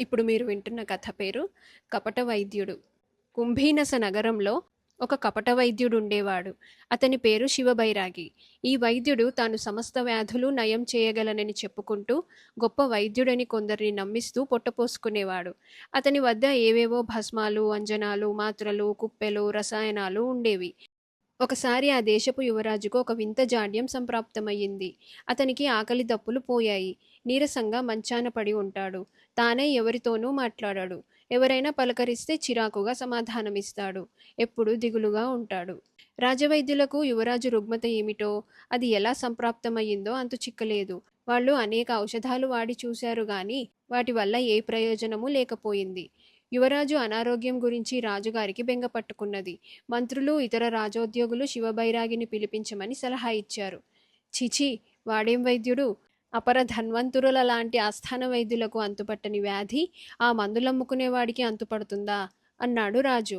ఇప్పుడు మీరు వింటున్న కథ పేరు కపట వైద్యుడు. కుంభీనస నగరంలో ఒక కపట వైద్యుడు ఉండేవాడు. అతని పేరు శివబైరాగి. ఈ వైద్యుడు తాను సమస్త వ్యాధులు నయం చేయగలనని చెప్పుకుంటూ గొప్ప వైద్యుడని కొందరిని నమ్మిస్తూ పొట్టపోసుకునేవాడు. అతని వద్ద ఏవేవో భస్మాలు, అంజనాలు, మాత్రలు, కుప్పెలు, రసాయనాలు ఉండేవి. ఒకసారి ఆ దేశపు యువరాజుకు ఒక వింత జాడ్యం సంప్రాప్తమయ్యింది. అతనికి ఆకలి దప్పులు పోయాయి. నీరసంగా మంచాన పడి ఉంటాడు. తానే ఎవరితోనూ మాట్లాడాడు. ఎవరైనా పలకరిస్తే చిరాకుగా సమాధానమిస్తాడు. ఎప్పుడూ దిగులుగా ఉంటాడు. రాజవైద్యులకు యువరాజు రుగ్మత ఏమిటో, అది ఎలా సంప్రాప్తమయ్యిందో అంతు చిక్కలేదు. వాళ్ళు అనేక ఔషధాలు వాడి చూశారు గాని వాటి వల్ల ఏ ప్రయోజనమూ లేకపోయింది. యువరాజు అనారోగ్యం గురించి రాజుగారికి బెంగ పట్టుకున్నది. మంత్రులు, ఇతర రాజోద్యోగులు శివబైరాగిని పిలిపించమని సలహా ఇచ్చారు. చిచి, వాడేం వైద్యుడు? అపర ధన్వంతురుల లాంటి ఆస్థాన వైద్యులకు అంతుపట్టని వ్యాధి ఆ మందులమ్ముకునేవాడికి అంతుపడుతుందా? అన్నాడు రాజు.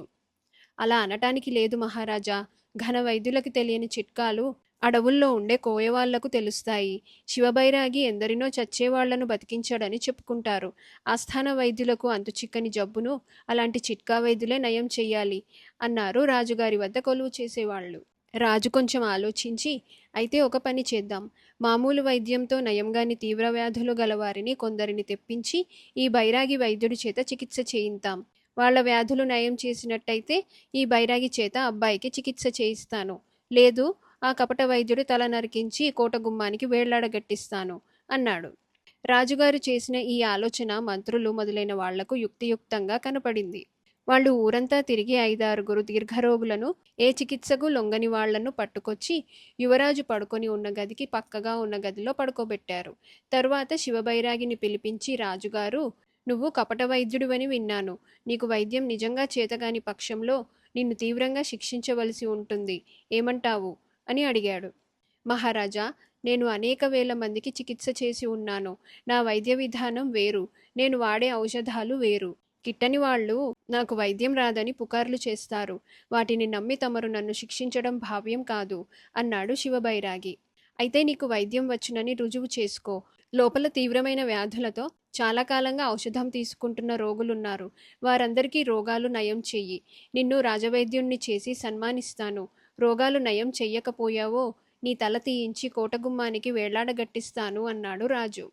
అలా అనటానికి లేదు మహారాజా. ఘన వైద్యులకు తెలియని చిట్కాలు అడవుల్లో ఉండే కోయవాళ్లకు తెలుస్తాయి. శివబైరాగి ఎందరినో చచ్చేవాళ్లను బతికించాడని చెప్పుకుంటారు. ఆస్థాన వైద్యులకు అంతుచిక్కని జబ్బును అలాంటి చిట్కా వైద్యులే నయం చెయ్యాలి అన్నారు రాజుగారి వద్ద కొలువు చేసేవాళ్లు. రాజు కొంచెం ఆలోచించి, అయితే ఒక పని చేద్దాం. మామూలు వైద్యంతో నయంగాని తీవ్ర వ్యాధులు గలవారిని కొందరిని తెప్పించి ఈ బైరాగి వైద్యుడి చేత చికిత్స చేయిద్దాం. వాళ్ల వ్యాధులు నయం చేసినట్టయితే ఈ బైరాగి చేత అబ్బాయికి చికిత్స చేయిస్తాను. లేదు, ఆ కపట వైద్యుడి తల నరికించి కోట గుమ్మానికి వేళ్లాడగట్టిస్తాను అన్నాడు. రాజుగారు చేసిన ఈ ఆలోచన మంత్రులు మొదలైన వాళ్లకు యుక్తియుక్తంగా కనపడింది. వాళ్ళు ఊరంతా తిరిగి 5-6 దీర్ఘరోగులను, ఏ చికిత్సకు లొంగని వాళ్లను పట్టుకొచ్చి యువరాజు పడుకొని ఉన్న గదికి పక్కగా ఉన్న గదిలో పడుకోబెట్టారు. తరువాత శివబైరాగిని పిలిపించి, రాజుగారు, నువ్వు కపట వైద్యుడివని విన్నాను. నీకు వైద్యం నిజంగా చేతగాని పక్షంలో నిన్ను తీవ్రంగా శిక్షించవలసి ఉంటుంది. ఏమంటావు అని అడిగాడు. మహారాజా, నేను అనేక వేల మందికి చికిత్స చేసి ఉన్నాను. నా వైద్య విధానం వేరు. నేను వాడే ఔషధాలు వేరు. కిట్టని వాళ్ళు నాకు వైద్యం రాదని పుకార్లు చేస్తారు. వాటిని నమ్మి తమరు నన్ను శిక్షించడం భావ్యం కాదు అన్నాడు శివబైరాగి. అయితే నీకు వైద్యం వచ్చునని రుజువు చేసుకో. లోపల తీవ్రమైన వ్యాధులతో చాలా కాలంగా ఔషధం తీసుకుంటున్న రోగులున్నారు. వారందరికీ రోగాలు నయం చెయ్యి. నిన్ను రాజవైద్యుణ్ణి చేసి సన్మానిస్తాను. రోగాలు నయం చెయ్యకపోయావో నీ తల తీయించి కోటగుమ్మానికి వేళ్లాడగట్టిస్తాను అన్నాడు రాజు.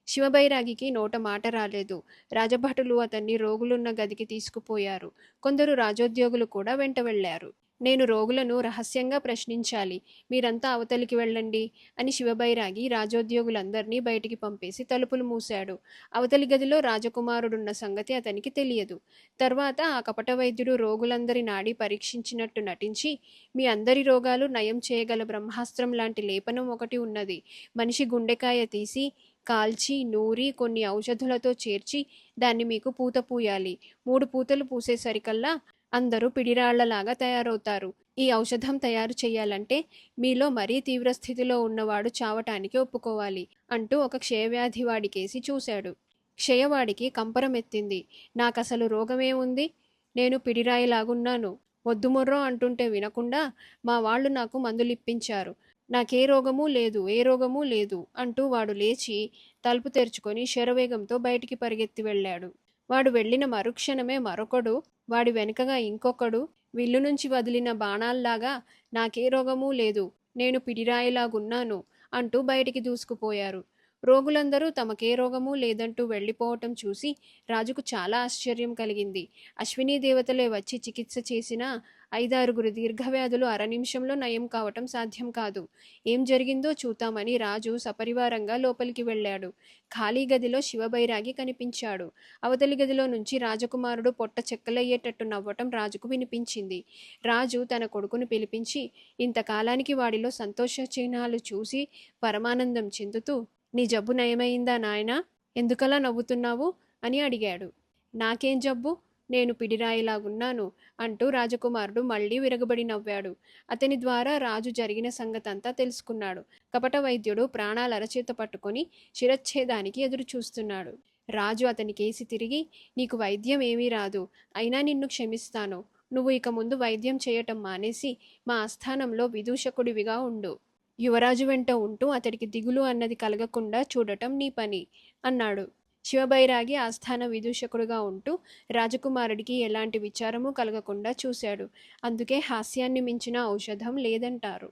శివబైరాగికి నోట మాట రాలేదు. రాజభటులు అతన్ని రోగులున్న గదికి తీసుకుపోయారు. కొందరు రాజోద్యోగులు కూడా వెంట వెళ్లారు. నేను రోగులను రహస్యంగా ప్రశ్నించాలి. మీరంతా అవతలికి వెళ్ళండి అని శివబైరాగి రాజోద్యోగులందర్నీ బయటికి పంపేసి తలుపులు మూశాడు. అవతలి గదిలో రాజకుమారుడున్న సంగతి అతనికి తెలియదు. తర్వాత ఆ కపట వైద్యుడు రోగులందరి నాడి పరీక్షించినట్టు నటించి, మీ అందరి రోగాలు నయం చేయగల బ్రహ్మాస్త్రం లాంటి లేపనం ఒకటి ఉన్నది. మనిషి గుండెకాయ తీసి కాల్చి నూరి కొన్ని ఔషధులతో చేర్చి దాన్ని మీకు పూత పూయాలి. 3 పూతలు పూసేసరికల్లా అందరూ పిడిరాళ్లలాగా తయారవుతారు. ఈ ఔషధం తయారు చెయ్యాలంటే మీలో మరీ తీవ్ర స్థితిలో ఉన్నవాడు చావటానికి ఒప్పుకోవాలి అంటూ ఒక క్షయవ్యాధి వాడికేసి చూశాడు. క్షయవాడికి కంపరం ఎత్తింది. నాకసలు రోగమే ఉంది? నేను పిడిరాయిలాగున్నాను. మొద్దుమొర్రో అంటుంటే వినకుండా మా వాళ్ళు నాకు మందులిప్పించారు. నాకే రోగమూ లేదు, ఏ రోగమూ లేదు అంటూ వాడు లేచి తలుపు తెరుచుకొని శరవేగంతో బయటికి పరిగెత్తి వెళ్ళాడు. వాడు వెళ్లిన మరుక్షణమే మరొకడు, వాడి వెనుకగా ఇంకొకడు విల్లు నుంచి వదిలిన బాణాల్లాగా నాకే రోగమూ లేదు, నేను పిడిరాయిలాగున్నాను అంటూ బయటికి దూసుకుపోయారు. రోగులందరూ తమకే రోగమూ లేదంటూ వెళ్ళిపోవటం చూసి రాజుకు చాలా ఆశ్చర్యం కలిగింది. అశ్వినీ దేవతలే వచ్చి చికిత్స చేసినా 5-6 దీర్ఘవ్యాధులు నిమిషంలో నయం కావటం సాధ్యం కాదు. ఏం జరిగిందో చూద్దామని రాజు సపరివారంగా లోపలికి వెళ్ళాడు. ఖాళీ గదిలో శివబైరాగి కనిపించాడు. అవతలి గదిలో నుంచి రాజకుమారుడు పొట్ట చెక్కలయ్యేటట్టు నవ్వటం రాజుకు వినిపించింది. రాజు తన కొడుకును పిలిపించి ఇంతకాలానికి వాడిలో సంతోష చిహ్నాలు చూసి పరమానందం చెందుతూ, నీ జబ్బు నయమైందా నాయనా? ఎందుకలా నవ్వుతున్నావు అని అడిగాడు. నాకేం జబ్బు? నేను పిడిరాయిలాగున్నాను అంటూ రాజకుమారుడు మళ్లీ విరగబడి నవ్వాడు. అతని ద్వారా రాజు జరిగిన సంగతంతా తెలుసుకున్నాడు. కపట వైద్యుడు ప్రాణాలు అరచేత పట్టుకొని శిరచ్ఛేదానికి ఎదురు చూస్తున్నాడు. రాజు అతని కేసి తిరిగి, నీకు వైద్యం ఏమీ రాదు, అయినా నిన్ను క్షమిస్తాను. నువ్వు ఇక ముందు వైద్యం చేయటం మానేసి మా ఆస్థానంలో విదూషకుడివిగా ఉండు. యువరాజు వెంట ఉంటూ అతడికి దిగులు అన్నది కలగకుండా చూడటం నీ పని అన్నాడు. శివబైరాగి ఆస్థాన విదూషకుడుగా ఉంటూ రాజకుమారుడికి ఎలాంటి విచారము కలగకుండా చూశాడు. అందుకే హాస్యాన్ని మించిన ఔషధం లేదంటారు.